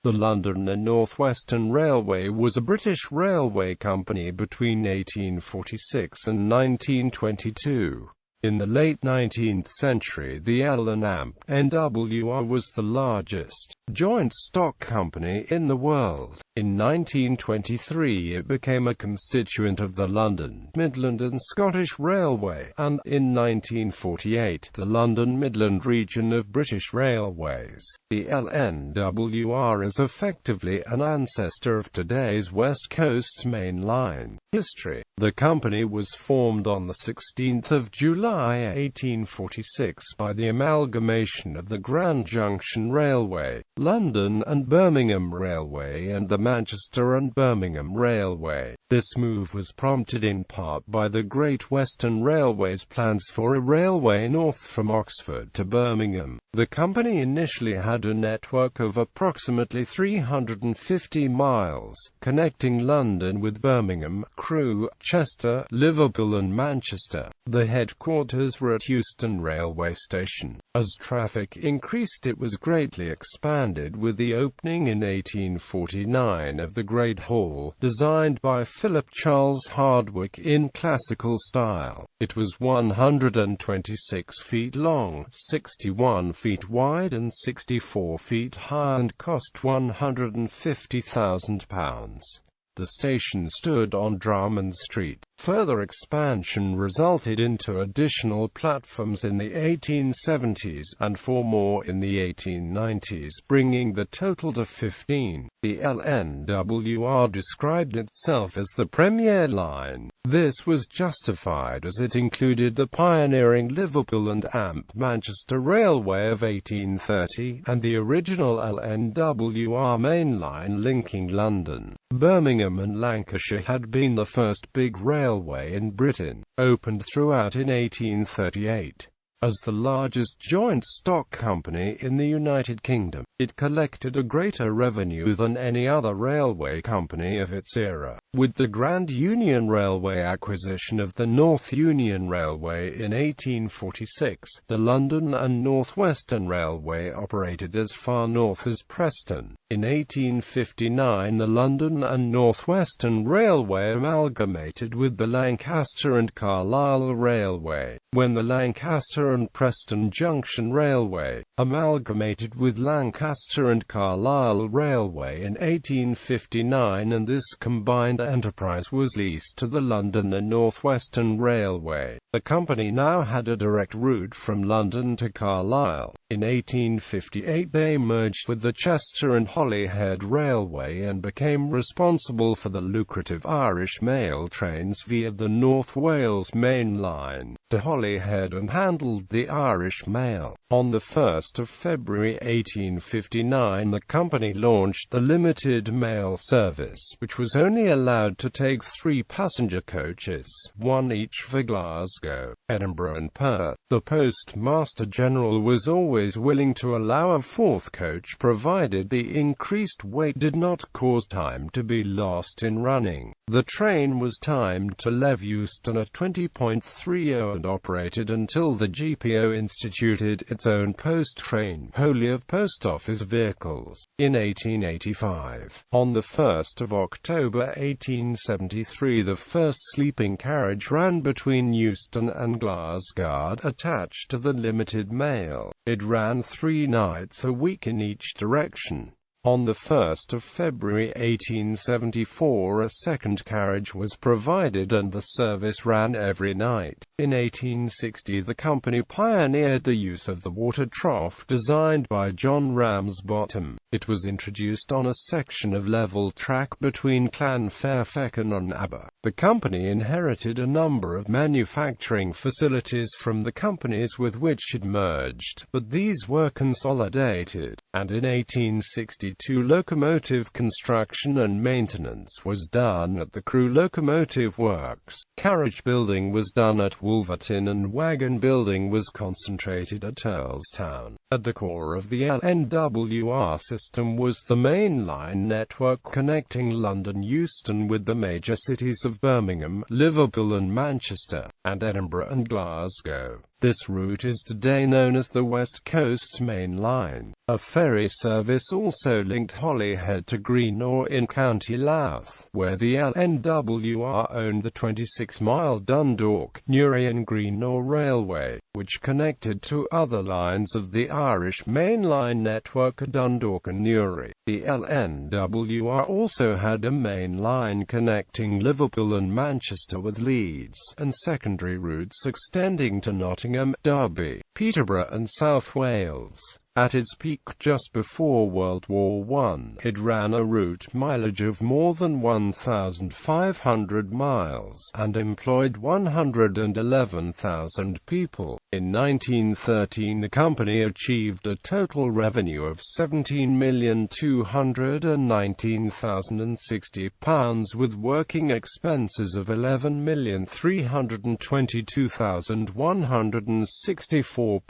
The London and North Western Railway was a British railway company between 1846 and 1922. In the late 19th century, the L&amp (LNWR) was the largest joint stock company in the world. In 1923 it became a constituent of the London, Midland and Scottish Railway, and, in 1948, the London Midland region of British Railways. The LNWR is effectively an ancestor of today's West Coast Mainline. History. The company was formed on 16 July 1846 by the amalgamation of the Grand Junction Railway, London and Birmingham Railway and the Manchester and Birmingham Railway. This move was prompted in part by the Great Western Railway's plans for a railway north from Oxford to Birmingham. The company initially had a network of approximately 350 miles, connecting London with Birmingham, Crewe, Chester, Liverpool and Manchester. The headquarters were at Euston Railway Station. As traffic increased, it was greatly expanded with the opening in 1849 of the Great Hall, designed by Philip Charles Hardwicke in classical style. It was 126 feet long, 61 feet wide and 64 feet high and cost £150,000. The station stood on Drummond Street. Further expansion resulted into additional platforms in the 1870s, and 4 more in the 1890s, bringing the total to 15. The LNWR described itself as the premier line. This was justified as it included the pioneering Liverpool and Amp Manchester Railway of 1830, and the original LNWR mainline linking London, Birmingham and Lancashire had been the first big railway in Britain, opened throughout in 1838. As the largest joint stock company in the United Kingdom, it collected a greater revenue than any other railway company of its era. With the Grand Union Railway acquisition of the North Union Railway in 1846, the London and North Western Railway operated as far north as Preston. In 1859 the London and North Western Railway amalgamated with the Lancaster and Carlisle Railway. When the Lancaster and Preston Junction Railway amalgamated with Lancaster and Carlisle Railway in 1859, and this combined enterprise was leased to the London and North Western Railway. The company now had a direct route from London to Carlisle. In 1858 they merged with the Chester and Holyhead Railway and became responsible for the lucrative Irish mail trains via the North Wales Mainline to Holyhead and handled the Irish mail. On the 1st of February 1859 the company launched the limited mail service, which was only allowed to take 3 passenger coaches, 1 each for Glasgow, Edinburgh and Perth. The Postmaster General was always willing to allow a 4th coach provided the increased weight did not cause time to be lost in running. The train was timed to leave Euston at 20.30 and operated until the GPO instituted its own post train, wholly of post office vehicles, in 1885. On the 1st of October 1873 the first sleeping carriage ran between Euston and Glasgow, attached to the limited mail. It ran 3 nights a week in each direction. On the 1st of February 1874 a second carriage was provided and the service ran every night. In 1860 the company pioneered the use of the water trough designed by John Ramsbottom. It was introduced on a section of level track between Llanfairfechan and Aber. The company inherited a number of manufacturing facilities from the companies with which it merged, but these were consolidated, and in 1862 locomotive construction and maintenance was done at the Crewe Locomotive Works. Carriage building was done at Wolverton and wagon building was concentrated at Earlstown. At the core of the LNWR system was the mainline network connecting London Euston with the major cities of Birmingham, Liverpool and Manchester, and Edinburgh and Glasgow. This route is today known as the West Coast Main Line. A ferry service also linked Holyhead to Greenore in County Louth, where the LNWR owned the 26-mile Dundalk, Newry and Greenore Railway, which connected to other lines of the Irish Mainline network at Dundalk and Newry. The LNWR also had a main line connecting Liverpool and Manchester with Leeds, and secondary routes extending to Nottingham, Derby, Peterborough and South Wales. At its peak just before World War I, it ran a route mileage of more than 1,500 miles, and employed 111,000 people. In 1913 the company achieved a total revenue of £17,219,060, with working expenses of £11,322,164.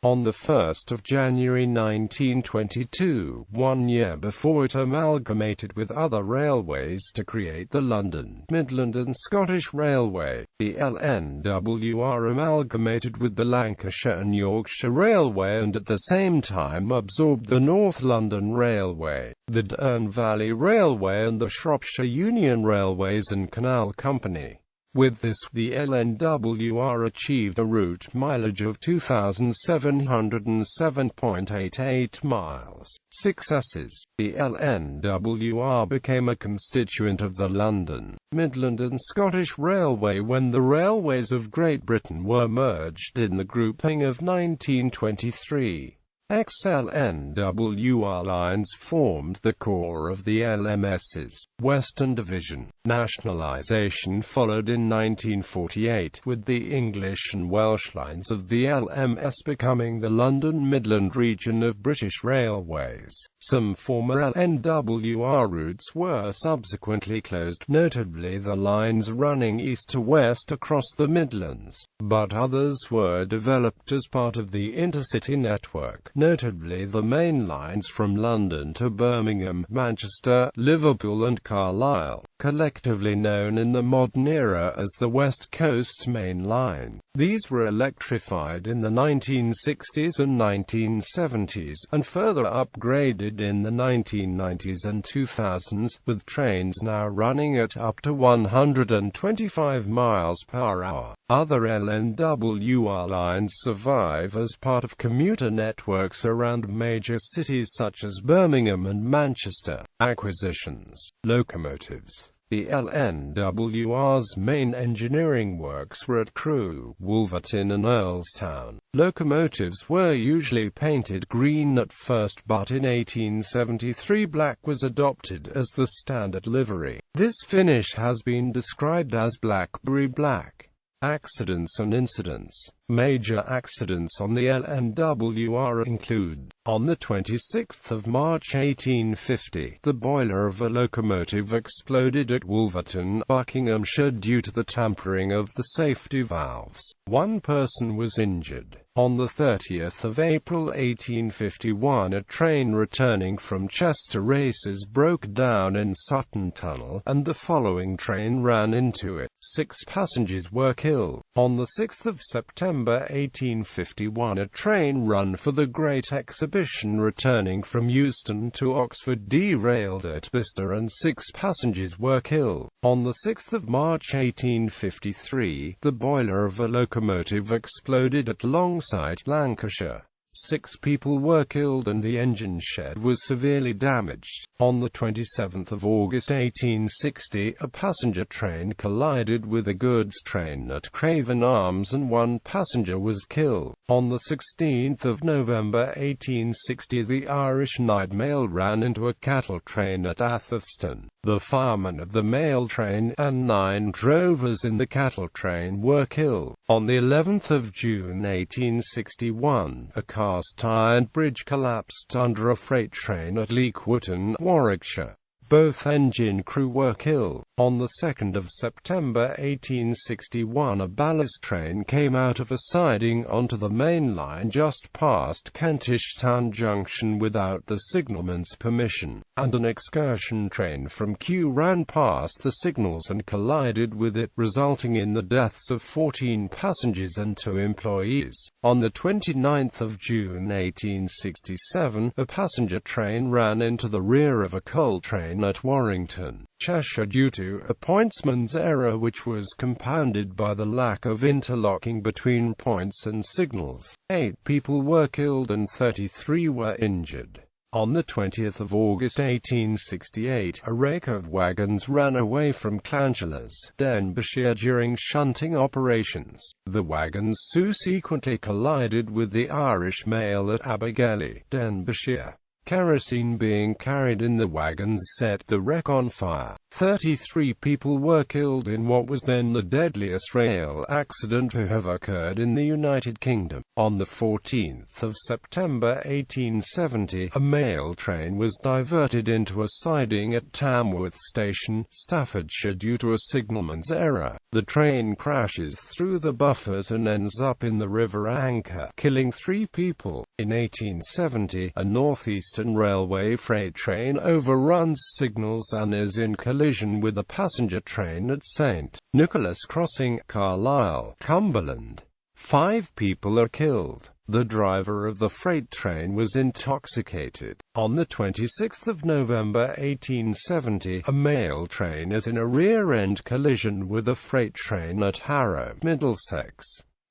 On the 1st of January 1922, 1 year before it amalgamated with other railways to create the London, Midland and Scottish Railway, the LNWR amalgamated with the Lancashire and Yorkshire Railway and at the same time absorbed the North London Railway, the Dearne Valley Railway and the Shropshire Union Railways and Canal Company. With this, the LNWR achieved a route mileage of 2,707.88 miles. Successes. The LNWR became a constituent of the London, Midland and Scottish Railway when the Railways of Great Britain were merged in the grouping of 1923. Ex-LNWR lines formed the core of the LMS's Western Division. Nationalisation followed in 1948, with the English and Welsh lines of the LMS becoming the London Midland region of British Railways. Some former LNWR routes were subsequently closed, notably the lines running east to west across the Midlands, but others were developed as part of the intercity network, notably the main lines from London to Birmingham, Manchester, Liverpool and Carlisle, collectively known in the modern era as the West Coast Main Line. These were electrified in the 1960s and 1970s, and further upgraded in the 1990s and 2000s, with trains now running at up to 125 miles per hour. Other LNWR lines survive as part of commuter networks around major cities such as Birmingham and Manchester. Acquisitions. Locomotives. The LNWR's main engineering works were at Crewe, Wolverton and Earlstown. Locomotives were usually painted green at first, but in 1873 black was adopted as the standard livery. This finish has been described as blackberry black. Accidents and incidents. Major accidents on the LNWR include: on the 26th of March 1850, the boiler of a locomotive exploded at Wolverton, Buckinghamshire due to the tampering of the safety valves. One person was injured. On the 30th of April 1851, a train returning from Chester Races broke down in Sutton Tunnel, and the following train ran into it. 6 passengers were killed. On the 6th of September 1851, a train run for the Great Exhibition returning from Euston to Oxford derailed at Bicester and 6 passengers were killed. On the 6th of March 1853, the boiler of a locomotive exploded at Longside, Lancashire. 6 people were killed and the engine shed was severely damaged. On the 27th of August 1860, a passenger train collided with a goods train at Craven Arms and 1 passenger was killed. On the 16th of November 1860, the Irish Night Mail ran into a cattle train at Atherstone. The fireman of the mail train and 9 drovers in the cattle train were killed. On the 11th of June 1861, a cast iron bridge collapsed under a freight train at Leek Wootton, Warwickshire. Both engine crew were killed. On the 2nd of September 1861, a ballast train came out of a siding onto the main line just past Kentish Town Junction without the signalman's permission, and an excursion train from Kew ran past the signals and collided with it, resulting in the deaths of 14 passengers and 2 employees. On the 29th of June 1867, a passenger train ran into the rear of a coal train at Warrington, Cheshire due to a pointsman's error, which was compounded by the lack of interlocking between points and signals. 8 people were killed and 33 were injured. On the 20th of August 1868, a rake of wagons ran away from Clanchillers, Denbighshire during shunting operations. The wagons subsequently collided with the Irish mail at Abergele, Denbighshire. Kerosene being carried in the wagons set the wreck on fire. 33 people were killed in what was then the deadliest rail accident to have occurred in the United Kingdom. On the 14th of September 1870, a mail train was diverted into a siding at Tamworth Station, Staffordshire due to a signalman's error. The train crashes through the buffers and ends up in the River Anchor, killing 3 people. In 1870, a northeastern railway freight train overruns signals and is in collision with a passenger train at St. Nicholas Crossing, Carlisle, Cumberland. 5 people are killed. The driver of the freight train was intoxicated. On the 26th of November 1870, a mail train is in a rear-end collision with a freight train at Harrow, Middlesex.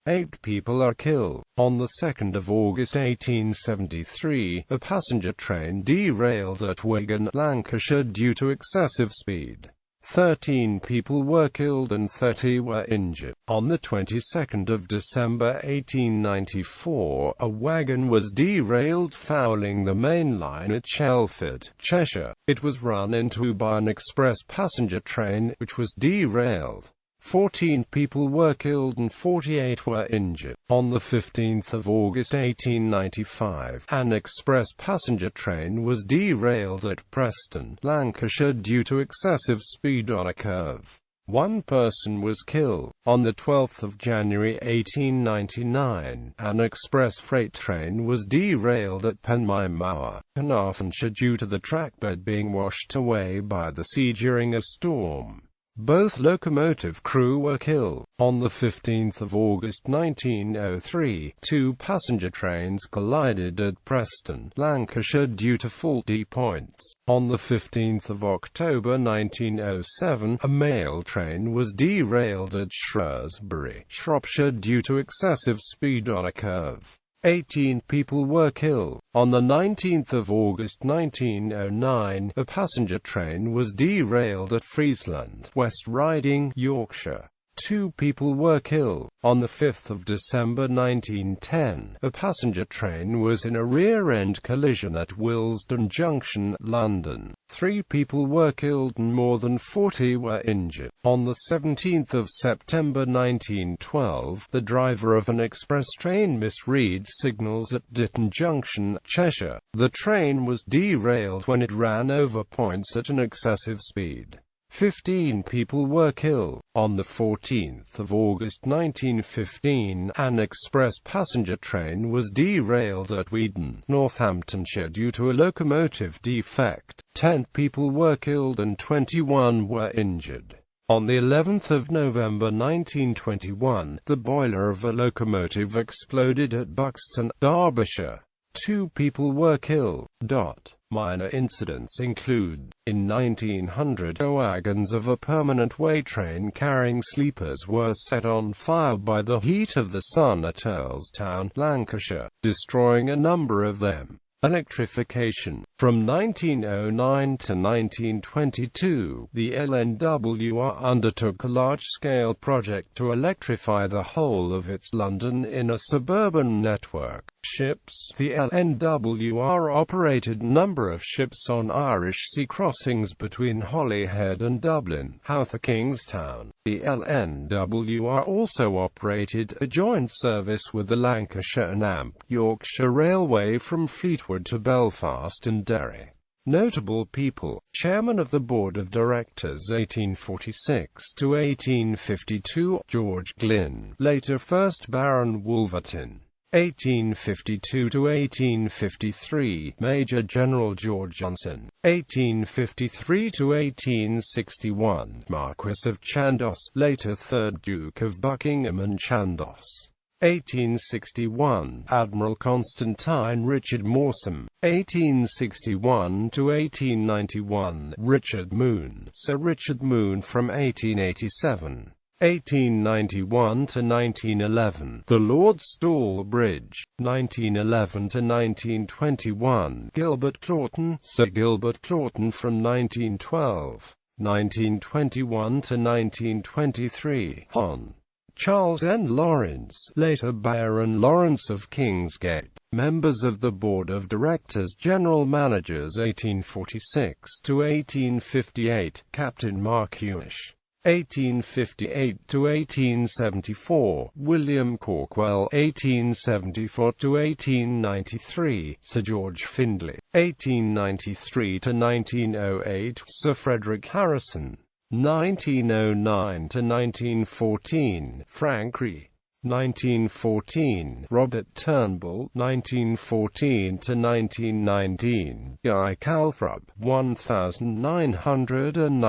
8 people are killed. On the 2nd of August 1873, a passenger train derailed at Wigan, Lancashire due to excessive speed. 13 people were killed and 30 were injured. On the 22nd of December 1894, a wagon was derailed fouling the main line at Chelford, Cheshire. It was run into by an express passenger train, which was derailed. 14 people were killed and 48 were injured. On the 15th of August 1895, an express passenger train was derailed at Preston, Lancashire due to excessive speed on a curve. 1 person was killed. On the 12th of January 1899, an express freight train was derailed at Penmaenmawr, Carnarvonshire due to the trackbed being washed away by the sea during a storm. Both locomotive crew were killed. On the 15th of August 1903, 2 passenger trains collided at Preston, Lancashire due to faulty points. On the 15th of October 1907, a mail train was derailed at Shrewsbury, Shropshire due to excessive speed on a curve. 18 people were killed. On the 19th of August 1909, a passenger train was derailed at Friesland, West Riding, Yorkshire. 2 people were killed. On the 5th of December 1910, a passenger train was in a rear-end collision at Willesden Junction, London. 3 people were killed and more than 40 were injured. On the 17th of September 1912, the driver of an express train misread signals at Ditton Junction, Cheshire. The train was derailed when it ran over points at an excessive speed. 15 people were killed. On the 14th of August 1915, an express passenger train was derailed at Weedon, Northamptonshire due to a locomotive defect. 10 people were killed and 21 were injured. On the 11th of November 1921, the boiler of a locomotive exploded at Buxton, Derbyshire. 2 people were killed. Minor incidents include, in 1900, wagons of a permanent way train carrying sleepers were set on fire by the heat of the sun at Earlstown, Lancashire, destroying a number of them. Electrification. From 1909 to 1922, the LNWR undertook a large-scale project to electrify the whole of its London inner suburban network. Ships. The LNWR operated a number of ships on Irish sea crossings between Holyhead and Dublin, Howth to Kingstown. The LNWR also operated a joint service with the Lancashire and L&amp Yorkshire Railway from Fleetwood to Belfast and Derry. Notable people: Chairman of the Board of Directors 1846 to 1852, George Glynn, later 1st Baron Wolverton. 1852 to 1853, Major General George Johnson. 1853 to 1861, Marquess of Chandos, later 3rd Duke of Buckingham and Chandos. 1861, Admiral Constantine Richard Moorsom. 1861 to 1891, Richard Moon, Sir Richard Moon from 1887. 1891 to 1911, the Lord Stawell Bridge. 1911 to 1921, Gilbert Claughton, Sir Gilbert Claughton from 1912. 1921 to 1923, Hon. Charles N. Lawrence, later Baron Lawrence of Kingsgate. Members of the Board of Directors, General Managers 1846 to 1858, Captain Mark Hewish. 1858 to 1874, William Corkwell. 1874 to 1893, Sir George Findlay. 1893 to 1908, Sir Frederick Harrison. 1909 to 1914, Frank Ree. 1914, Robert Turnbull. 1914 to 1919, Guy Calthorpe. 1919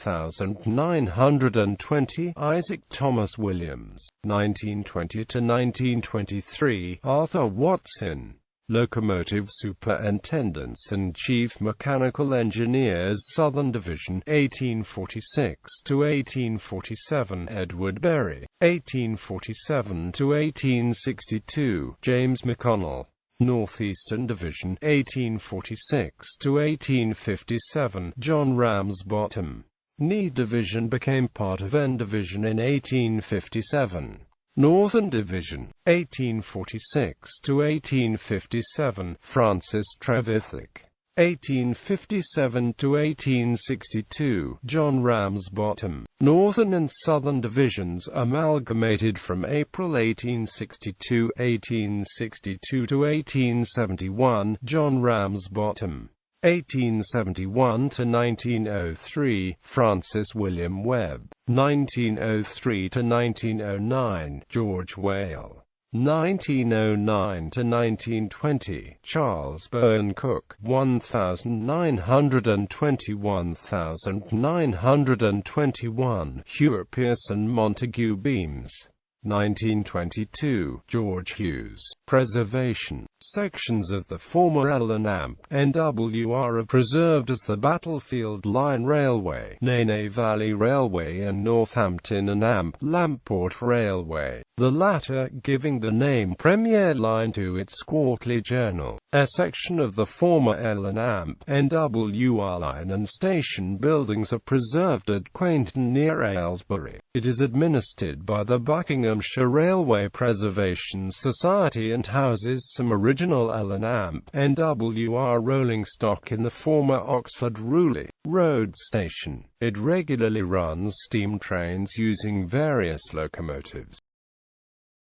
1920, Isaac Thomas Williams. 1920 to 1923, Arthur Watson. Locomotive Superintendents and Chief Mechanical Engineers, Southern Division. 1846 to 1847, Edward Berry. 1847 to 1862, James McConnell. Northeastern Division. 1846 to 1857, John Ramsbottom. Knee Division became part of N Division in 1857. Northern Division. 1846 to 1857, Francis Trevithick. 1857 to 1862, John Ramsbottom. Northern and Southern Divisions amalgamated from April 1862. 1862 to 1871, John Ramsbottom. 1871 to 1903, Francis William Webb. 1903 to 1909, George Whale. 1909 to 1920, Charles Bowen Cook. 1921, Hewart Pearson Montague Beams. 1922, George Hughes. Preservation. Sections of the former L&amp NWR are preserved as the Battlefield Line Railway, Nene Valley Railway and Northampton and Amp Lamport Railway, the latter giving the name Premier Line to its quarterly journal. A section of the former L&amp NWR line and station buildings are preserved at Quainton near Aylesbury. It is administered by the Buckinghamshire Railway Preservation Society and houses some original L&amp NWR rolling stock in the former Oxford Rewley Road station. It regularly runs steam trains using various locomotives.